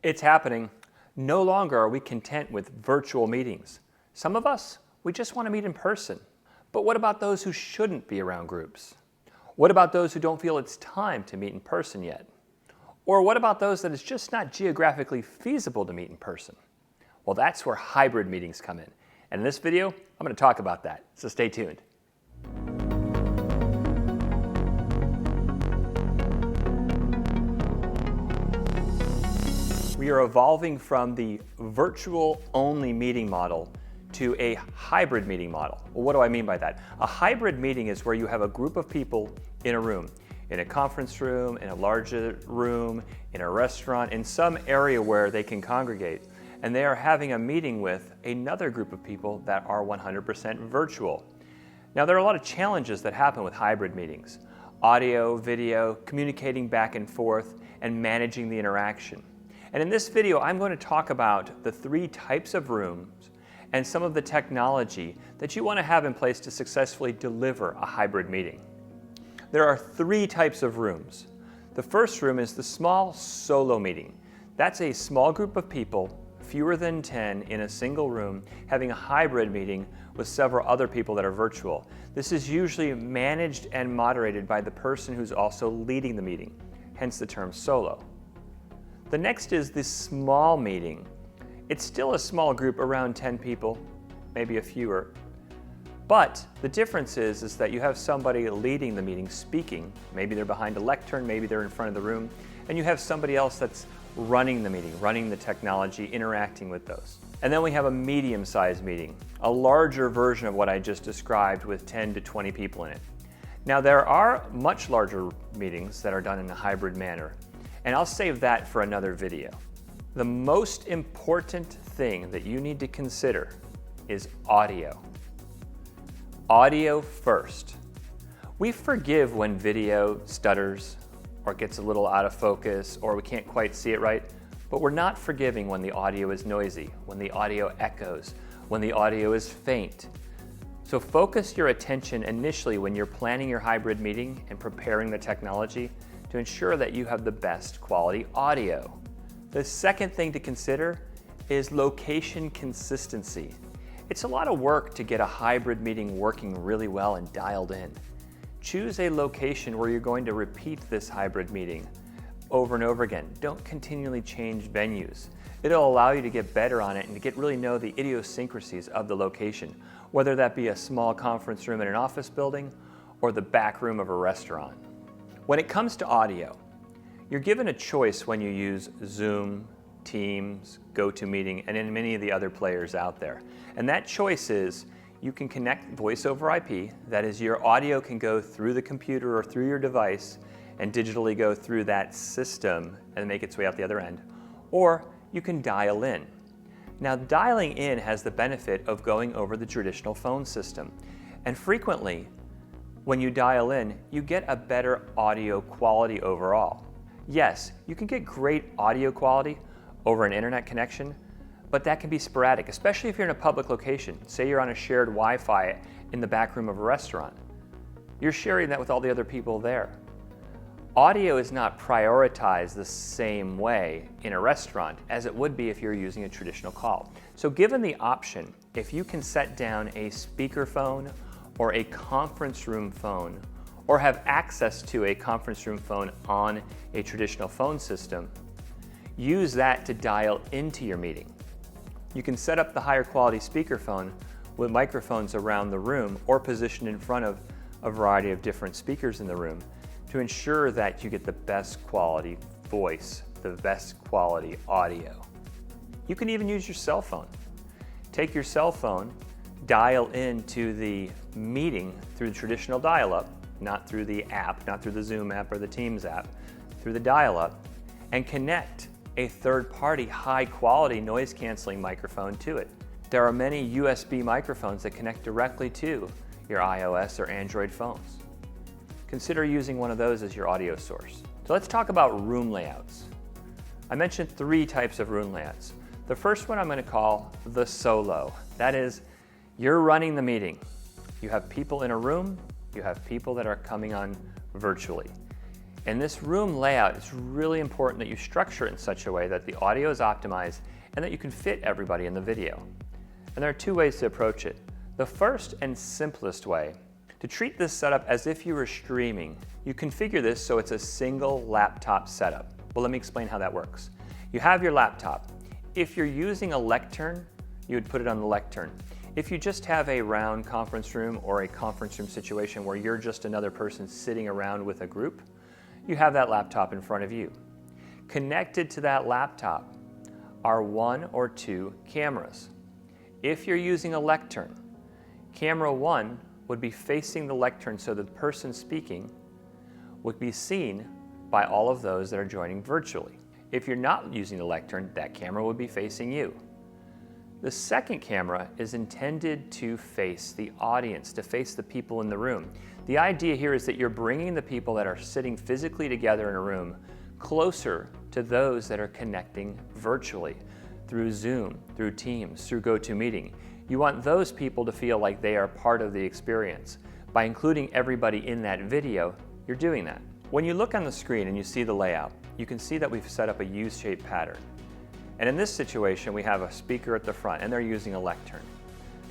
It's happening. No longer are we content with virtual meetings. Some of us, we just want to meet in person. But what about those who shouldn't be around groups? What about those who don't feel it's time to meet in person yet? Or what about those that it's just not geographically feasible to meet in person? Well, that's where hybrid meetings come in. And in this video, I'm going to talk about that. So stay tuned. We are evolving from the virtual-only meeting model to a hybrid meeting model. Well, what do I mean by that? A hybrid meeting is where you have a group of people in a room, in a conference room, in a larger room, in a restaurant, in some area where they can congregate, and they are having a meeting with another group of people that are 100% virtual. Now, there are a lot of challenges that happen with hybrid meetings: audio, video, communicating back and forth, and managing the interaction. And in this video, I'm going to talk about the 3 types of rooms and some of the technology that you want to have in place to successfully deliver a hybrid meeting. There are 3 types of rooms. The first room is the small solo meeting. That's a small group of people, fewer than 10, in a single room, having a hybrid meeting with several other people that are virtual. This is usually managed and moderated by the person who's also leading the meeting, hence the term solo. The next is the small meeting. It's still a small group, around 10 people, maybe a fewer. But the difference is that you have somebody leading the meeting, speaking. Maybe they're behind a lectern, maybe they're in front of the room, and you have somebody else that's running the meeting, running the technology, interacting with those. And then we have a medium-sized meeting, a larger version of what I just described with 10 to 20 people in it. Now, there are much larger meetings that are done in a hybrid manner, and I'll save that for another video. The most important thing that you need to consider is audio. Audio first. We forgive when video stutters or gets a little out of focus or we can't quite see it right, but we're not forgiving when the audio is noisy, when the audio echoes, when the audio is faint. So focus your attention initially when you're planning your hybrid meeting and preparing the technology to ensure that you have the best quality audio. The second thing to consider is location consistency. It's a lot of work to get a hybrid meeting working really well and dialed in. Choose a location where you're going to repeat this hybrid meeting over and over again. Don't continually change venues. It'll allow you to get better on it and to really know the idiosyncrasies of the location, whether that be a small conference room in an office building or the back room of a restaurant. When it comes to audio, you're given a choice when you use Zoom, Teams, GoToMeeting, and in many of the other players out there. And that choice is you can connect voice over IP, that is, your audio can go through the computer or through your device and digitally go through that system and make its way out the other end, or you can dial in. Now, dialing in has the benefit of going over the traditional phone system, and frequently, when you dial in, you get a better audio quality overall. Yes, you can get great audio quality over an internet connection, but that can be sporadic, especially if you're in a public location. Say you're on a shared Wi-Fi in the back room of a restaurant. You're sharing that with all the other people there. Audio is not prioritized the same way in a restaurant as it would be if you're using a traditional call. So given the option, if you can set down a speakerphone or a conference room phone, or have access to a conference room phone on a traditional phone system, use that to dial into your meeting. You can set up the higher quality speakerphone with microphones around the room or positioned in front of a variety of different speakers in the room to ensure that you get the best quality voice, the best quality audio. You can even use your cell phone. Take your cell phone, dial into the meeting through the traditional dial-up, not through the app, not through the Zoom app or the Teams app, through the dial-up, and connect a third-party high-quality noise-canceling microphone to it. There are many USB microphones that connect directly to your iOS or Android phones. Consider using one of those as your audio source. So let's talk about room layouts. I mentioned 3 types of room layouts. The first one I'm going to call the solo. That is, you're running the meeting. You have people in a room, you have people that are coming on virtually. And this room layout, it's really important that you structure it in such a way that the audio is optimized and that you can fit everybody in the video. And there are two ways to approach it. The first and simplest way, to treat this setup as if you were streaming. You configure this so it's a single laptop setup. Well, let me explain how that works. You have your laptop. If you're using a lectern, you would put it on the lectern. If you just have a round conference room or a conference room situation where you're just another person sitting around with a group, you have that laptop in front of you. Connected to that laptop are 1 or 2 cameras. If you're using a lectern, camera 1 would be facing the lectern so the person speaking would be seen by all of those that are joining virtually. If you're not using the lectern, that camera would be facing you. The second camera is intended to face the audience, to face the people in the room. The idea here is that you're bringing the people that are sitting physically together in a room closer to those that are connecting virtually through Zoom, through Teams, through GoToMeeting. You want those people to feel like they are part of the experience. By including everybody in that video, you're doing that. When you look on the screen and you see the layout, you can see that we've set up a U-shaped pattern. And in this situation, we have a speaker at the front and they're using a lectern.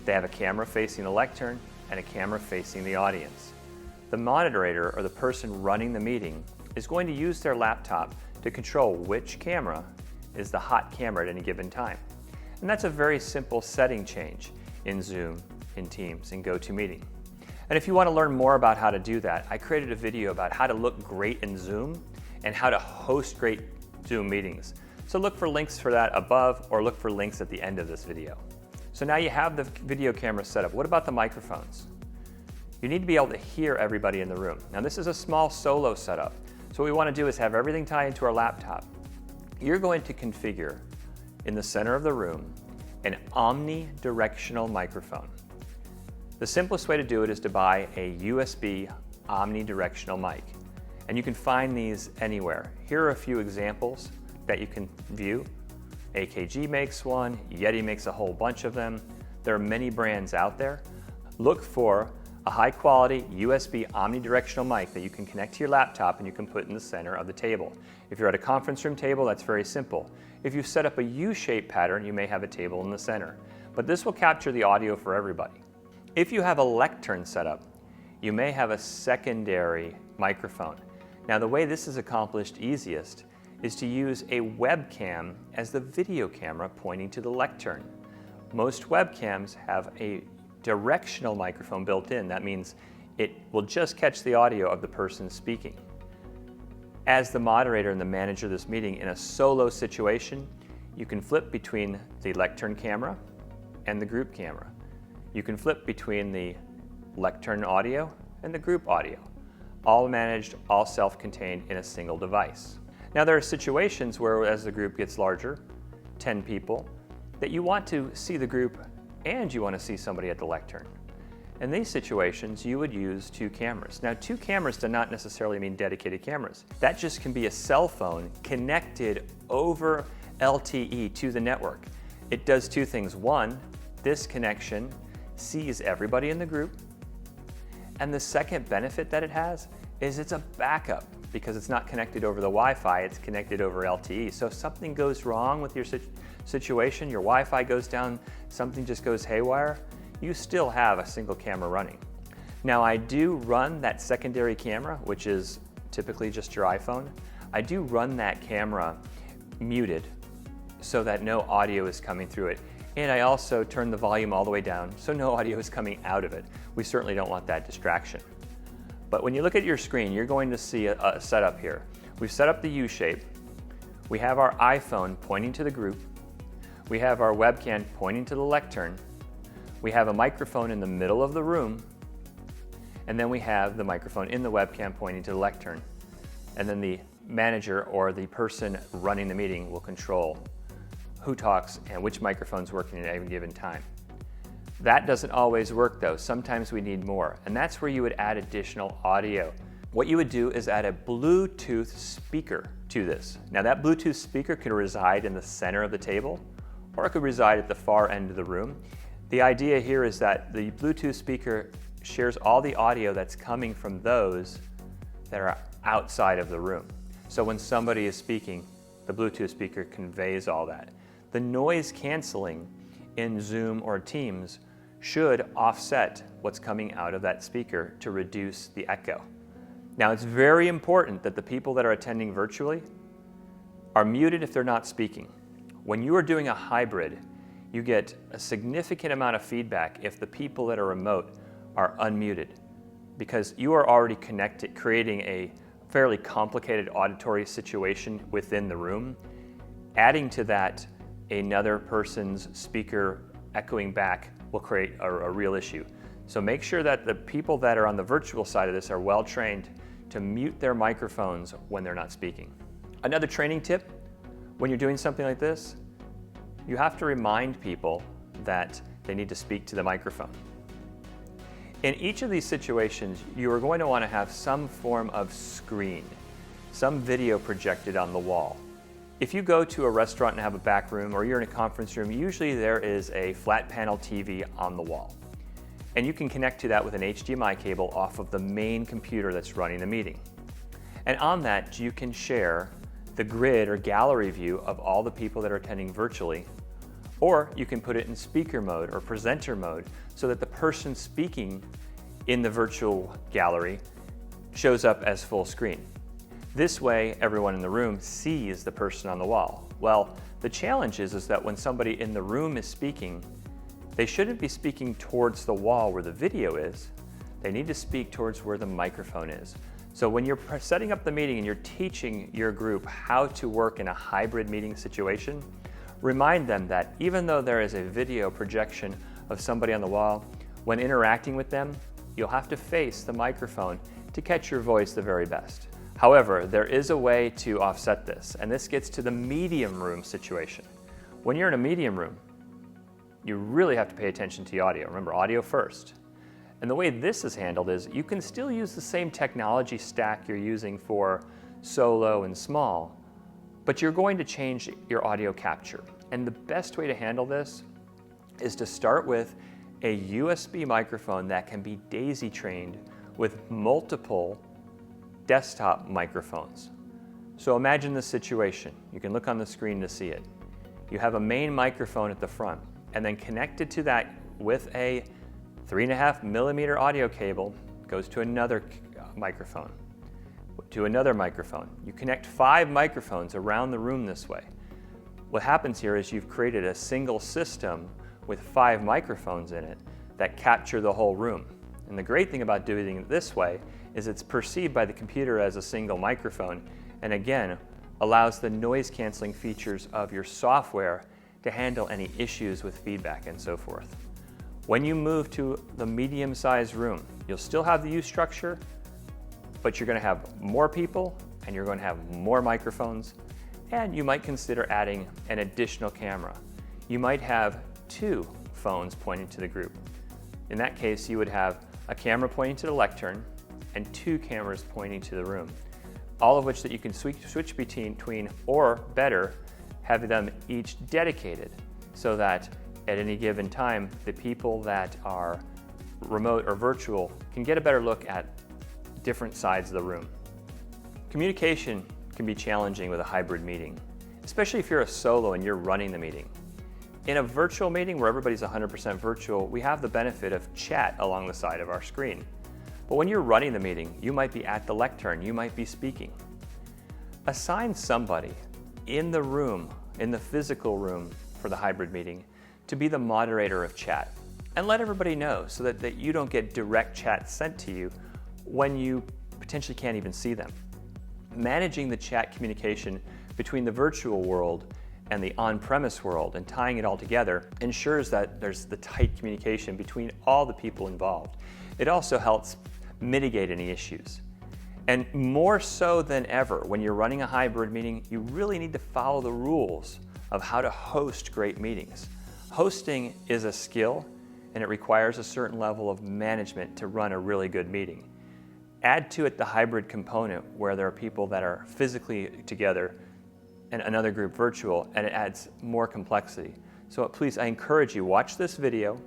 They have a camera facing the lectern and a camera facing the audience. The moderator, or the person running the meeting, is going to use their laptop to control which camera is the hot camera at any given time. And that's a very simple setting change in Zoom, in Teams, in GoToMeeting. And if you want to learn more about how to do that, I created a video about how to look great in Zoom and how to host great Zoom meetings. So look for links for that above, or look for links at the end of this video. So now you have the video camera set up. What about the microphones? You need to be able to hear everybody in the room. Now this is a small solo setup. So what we want to do is have everything tie into our laptop. You're going to configure in the center of the room an omnidirectional microphone. The simplest way to do it is to buy a USB omnidirectional mic. And you can find these anywhere. Here are a few examples that you can view. AKG makes one, Yeti makes a whole bunch of them. There are many brands out there. Look for a high quality USB omnidirectional mic that you can connect to your laptop and you can put in the center of the table. If you're at a conference room table, that's very simple. If you set up a U-shaped pattern, you may have a table in the center. But this will capture the audio for everybody. If you have a lectern set up, you may have a secondary microphone. Now the way this is accomplished easiest is to use a webcam as the video camera pointing to the lectern. Most webcams have a directional microphone built in. That means it will just catch the audio of the person speaking. As the moderator and the manager of this meeting, in a solo situation, you can flip between the lectern camera and the group camera. You can flip between the lectern audio and the group audio, all managed, all self-contained in a single device. Now there are situations where, as the group gets larger, 10 people, that you want to see the group and you want to see somebody at the lectern. In these situations, you would use 2 cameras. Now 2 cameras do not necessarily mean dedicated cameras. That just can be a cell phone connected over LTE to the network. It does 2 things. One, this connection sees everybody in the group. And the second benefit that it has is it's a backup, because it's not connected over the Wi-Fi, it's connected over LTE. So if something goes wrong with your situation, your Wi-Fi goes down, something just goes haywire, you still have a single camera running. Now I do run that secondary camera, which is typically just your iPhone. I do run that camera muted so that no audio is coming through it. And I also turn the volume all the way down so no audio is coming out of it. We certainly don't want that distraction. But when you look at your screen, you're going to see a setup here. We've set up the U-shape. We have our iPhone pointing to the group. We have our webcam pointing to the lectern. We have a microphone in the middle of the room. And then we have the microphone in the webcam pointing to the lectern. And then the manager or the person running the meeting will control who talks and which microphone's working at any given time. That doesn't always work though. Sometimes we need more, and that's where you would add additional audio. What you would do is add a Bluetooth speaker to this. Now that Bluetooth speaker could reside in the center of the table, or it could reside at the far end of the room. The idea here is that the Bluetooth speaker shares all the audio that's coming from those that are outside of the room. So when somebody is speaking, the Bluetooth speaker conveys all that. The noise canceling in Zoom or Teams should offset what's coming out of that speaker to reduce the echo. Now, it's very important that the people that are attending virtually are muted if they're not speaking. When you are doing a hybrid, you get a significant amount of feedback if the people that are remote are unmuted, because you are already connected, creating a fairly complicated auditory situation within the room. Adding to that another person's speaker echoing back will create a real issue. So make sure that the people that are on the virtual side of this are well trained to mute their microphones when they're not speaking. Another training tip, when you're doing something like this, you have to remind people that they need to speak to the microphone. In each of these situations, you are going to want to have some form of screen, some video projected on the wall. If you go to a restaurant and have a back room, or you're in a conference room, usually there is a flat panel TV on the wall. And you can connect to that with an HDMI cable off of the main computer that's running the meeting. And on that, you can share the grid or gallery view of all the people that are attending virtually, or you can put it in speaker mode or presenter mode so that the person speaking in the virtual gallery shows up as full screen. This way, everyone in the room sees the person on the wall. Well, the challenge is that when somebody in the room is speaking, they shouldn't be speaking towards the wall where the video is. They need to speak towards where the microphone is. So when you're setting up the meeting and you're teaching your group how to work in a hybrid meeting situation, remind them that even though there is a video projection of somebody on the wall, when interacting with them, you'll have to face the microphone to catch your voice the very best. However, there is a way to offset this, and this gets to the medium room situation. When you're in a medium room, you really have to pay attention to the audio. Remember, audio first. And the way this is handled is you can still use the same technology stack you're using for solo and small, but you're going to change your audio capture. And the best way to handle this is to start with a USB microphone that can be daisy trained with multiple desktop microphones. So imagine this situation. You can look on the screen to see it. You have a main microphone at the front, and then connected to that with a 3.5 millimeter audio cable goes to another microphone, to another microphone. You connect 5 microphones around the room this way. What happens here is you've created a single system with 5 microphones in it that capture the whole room. And the great thing about doing it this way is it's perceived by the computer as a single microphone, and again, allows the noise canceling features of your software to handle any issues with feedback and so forth. When you move to the medium-sized room, you'll still have the U structure, but you're going to have more people and you're going to have more microphones, and you might consider adding an additional camera. You might have 2 phones pointing to the group. In that case, you would have a camera pointing to the lectern and 2 cameras pointing to the room, all of which that you can switch between, or better, have them each dedicated so that at any given time, the people that are remote or virtual can get a better look at different sides of the room. Communication can be challenging with a hybrid meeting, especially if you're a solo and you're running the meeting. In a virtual meeting where everybody's 100% virtual, we have the benefit of chat along the side of our screen. But when you're running the meeting, you might be at the lectern, you might be speaking. Assign somebody in the room, in the physical room for the hybrid meeting, to be the moderator of chat. And let everybody know so that you don't get direct chat sent to you when you potentially can't even see them. Managing the chat communication between the virtual world and the on-premise world and tying it all together ensures that there's the tight communication between all the people involved. It also helps mitigate any issues. And more so than ever, when you're running a hybrid meeting, you really need to follow the rules of how to host great meetings. Hosting is a skill, and it requires a certain level of management to run a really good meeting. Add to it the hybrid component where there are people that are physically together and another group virtual, and it adds more complexity. So please, I encourage you, watch this video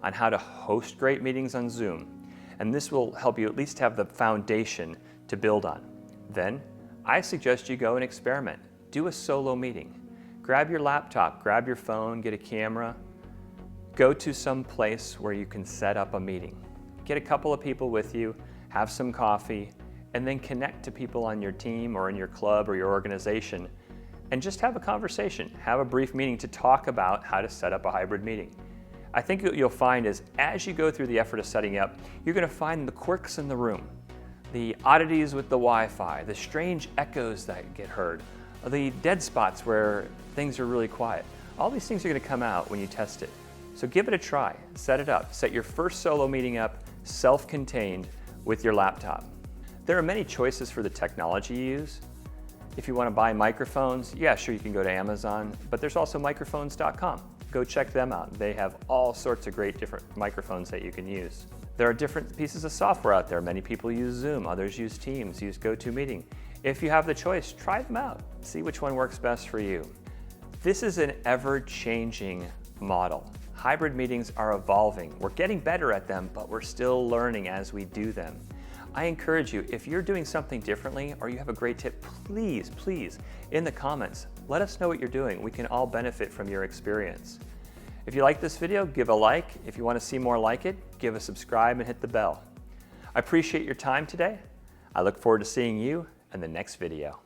on how to host great meetings on Zoom, and this will help you at least have the foundation to build on. Then, I suggest you go and experiment. Do a solo meeting. Grab your laptop, grab your phone, get a camera. Go to some place where you can set up a meeting. Get a couple of people with you, have some coffee, and then connect to people on your team or in your club or your organization, and just have a conversation. Have a brief meeting to talk about how to set up a hybrid meeting. I think what you'll find is as you go through the effort of setting up, you're going to find the quirks in the room, the oddities with the Wi-Fi, the strange echoes that get heard, the dead spots where things are really quiet. All these things are going to come out when you test it. So give it a try, set it up, set your first solo meeting up, self-contained, with your laptop. There are many choices for the technology you use. If you want to buy microphones, yeah, sure, you can go to Amazon, but there's also microphones.com. Go check them out. They have all sorts of great different microphones that you can use. There are different pieces of software out there. Many people use Zoom, others use Teams, use GoToMeeting. If you have the choice, try them out. See which one works best for you. This is an ever-changing model. Hybrid meetings are evolving. We're getting better at them, but we're still learning as we do them. I encourage you, if you're doing something differently or you have a great tip, please, in the comments, let us know what you're doing. We can all benefit from your experience. If you like this video, give a like. If you want to see more like it, give a subscribe and hit the bell. I appreciate your time today. I look forward to seeing you in the next video.